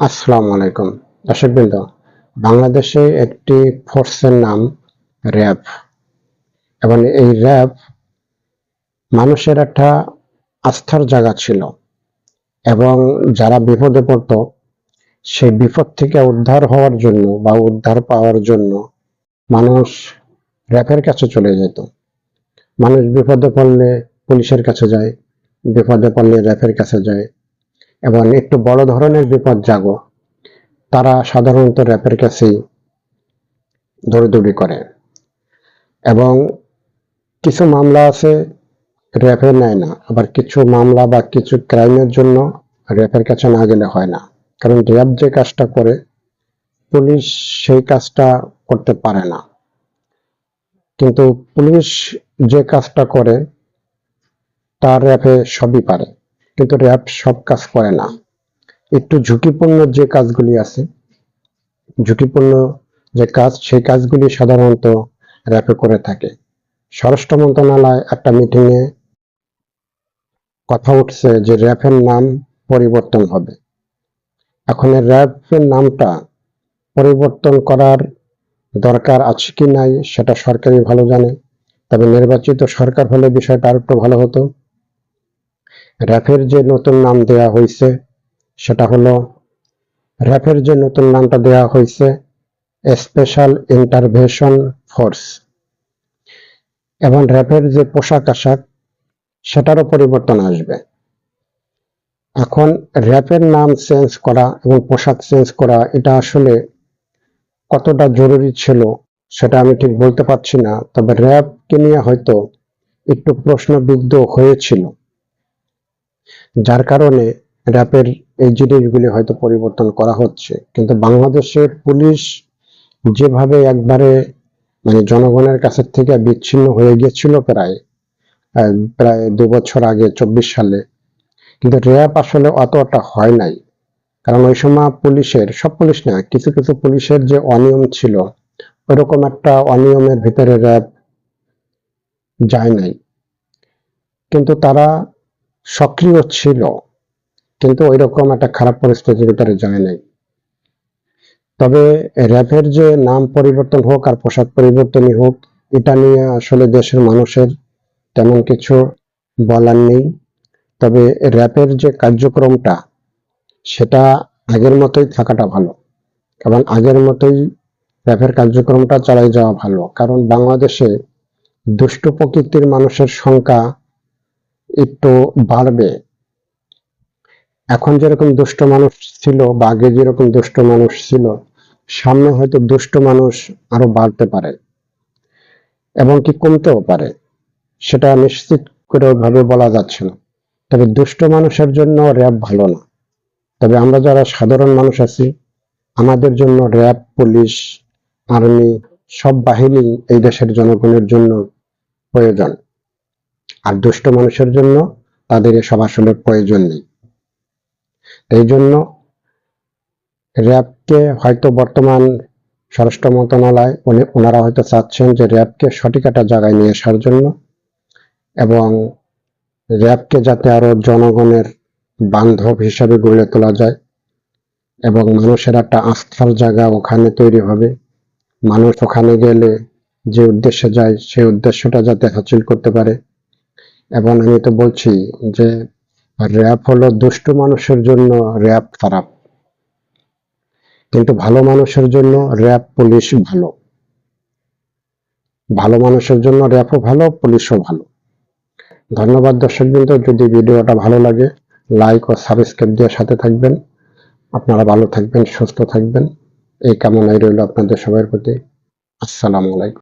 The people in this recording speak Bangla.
আসসালামু আলাইকুম দর্শকবৃন্দ। বাংলাদেশে একটি ফোর্সের নাম র্যাব এবং এই র্যাব মানুষের একটা আস্থার জায়গা ছিল এবং যারা বিপদে পড়তো সেই বিপদ থেকে উদ্ধার হওয়ার জন্য বা উদ্ধার পাওয়ার জন্য মানুষ র্যাবের কাছে চলে যেত। মানুষ বিপদে পড়লে পুলিশের কাছে যায়, বিপদে পড়লে র্যাবের কাছে যায় এবং একটু বড় ধরনের বিপদ জাগো তারা সাধারণত র্যাবের কাছেই দৌড়াদৌড়ি করে এবং কিছু মামলা আছে র্যাবে নেয় না, আবার কিছু মামলা বা কিছু ক্রাইমের জন্য র্যাবের কাছে না গেলে হয় না, কারণ র্যাব যে কাজটা করে পুলিশ সেই কাজটা করতে পারে না। কিন্তু পুলিশ যে কাজটা করে তার র্যাবে সবই পারে, কিন্তু র্যাব সব কাজ করে না। একটু ঝুঁকিপূর্ণ যে কাজগুলি আছে, ঝুঁকিপূর্ণ যে কাজ, সেই কাজগুলি সাধারণত র্যাবে করে থাকে। স্বরাষ্ট্র মন্ত্রণালয় একটা মিটিংয়ে কথা উঠছে যে র্যাবের নাম পরিবর্তন হবে। এখন এই র্যাবের নামটা পরিবর্তন করার দরকার আছে কি নাই সেটা সরকারই ভালো জানে, তবে নির্বাচিত সরকার হলে বিষয়টা আর একটু ভালো হতো। র্যাবের যে নতুন নাম দেওয়া হয়েছে সেটা হলো, র্যাবের যে নতুন নামটা দেওয়া হয়েছে স্পেশাল ইন্টারভেনশন ফোর্স, এবং র্যাবের যে পোশাক আশাক সেটারও পরিবর্তন আসবে। এখন র্যাবের নাম চেঞ্জ করা এবং পোশাক চেঞ্জ করা এটা আসলে কতটা জরুরি ছিল সেটা আমি ঠিক বলতে পারছি না, তবে র্যাবকে নিয়ে হয়তো একটু প্রশ্নবিদ্ধ হয়েছিল, যার কারণে র্যাবের এই জিনিসগুলি হয়তো পরিবর্তন করা হচ্ছে। কিন্তু বাংলাদেশের পুলিশ যেভাবে একবারে জনগণের কাছে থেকে বিচ্ছিন্ন হয়ে গিয়েছিল প্রায় প্রায় 2 বছর আগে 24 সালে, কিন্তু র্যাব আসলে অতটা হয় নাই। কারণ ওই সময় পুলিশের, সব পুলিশ না, কিছু কিছু পুলিশের যে অনিয়ম ছিল ওরকম একটা অনিয়মের ভিতরে র্যাব যায় নাই, কিন্তু তারা সক্রিয় ছিল, কিন্তু ওইরকম একটা খারাপ পরিস্থিতির ভিতরে যায় নাই। তবে র্যাবের যে নাম পরিবর্তন হোক আর পোশাক পরিবর্তনই হোক, এটা নিয়ে আসলে দেশের মানুষের তেমন কিছু বলার নেই। তবে র্যাবের যে কার্যক্রমটা সেটা আগের মতোই থাকাটা ভালো, কারণ আগের মতোই র্যাবের কার্যক্রমটা চালাই যাওয়া ভালো। কারণ বাংলাদেশে দুষ্ট প্রকৃতির মানুষের সংখ্যা একটু বাড়বে। এখন যেরকম দুষ্ট মানুষ ছিল বা আগে যেরকম দুষ্ট মানুষ ছিল, সামনে হয়তো দুষ্ট মানুষ আরো বাড়তে পারে এবং কি কমতেও পারে, সেটা নিশ্চিত করে ভাবে বলা যাচ্ছে না। তবে দুষ্ট মানুষের জন্য র্যাব ভালো না, তবে আমরা যারা সাধারণ মানুষ আছি আমাদের জন্য র্যাব, পুলিশ, আর্মি সব বাহিনী এই দেশের জনগণের জন্য প্রয়োজন। আর দুষ্ট মানুষের জন্য তাদের এসব আসলে প্রয়োজন নেই। এই জন্য র্যাবকে হয়তো বর্তমান স্বরাষ্ট্র মন্ত্রণালয় ওনারা হয়তো চাচ্ছেন যে র্যাবকে সঠিক একটা জায়গায় নিয়ে আসার জন্য, এবং র্যাবকে যাতে আরো জনগণের বান্ধব হিসাবে গড়ে তোলা যায় এবং মানুষের একটা আস্থার জায়গা ওখানে তৈরি হবে। মানুষ ওখানে গেলে যে উদ্দেশ্যে যায় সেই উদ্দেশ্যটা যাতে হাসিল করতে পারে। এবং আমি তো বলছি যে র্যাব হলো দুষ্ট মানুষের জন্য র্যাব খারাপ, কিন্তু ভালো মানুষের জন্য র্যাব, পুলিশ ভালো। ভালো মানুষের জন্য র্যাবও ভালো, পুলিশও ভালো। ধন্যবাদ দর্শকবৃন্দ, যদি ভিডিওটা ভালো লাগে লাইক ও সাবস্ক্রাইব দিয়ে সাথে থাকবেন। আপনারা ভালো থাকবেন, সুস্থ থাকবেন, এই কামনাই রইল আপনাদের সবার প্রতি। আসসালামু আলাইকুম।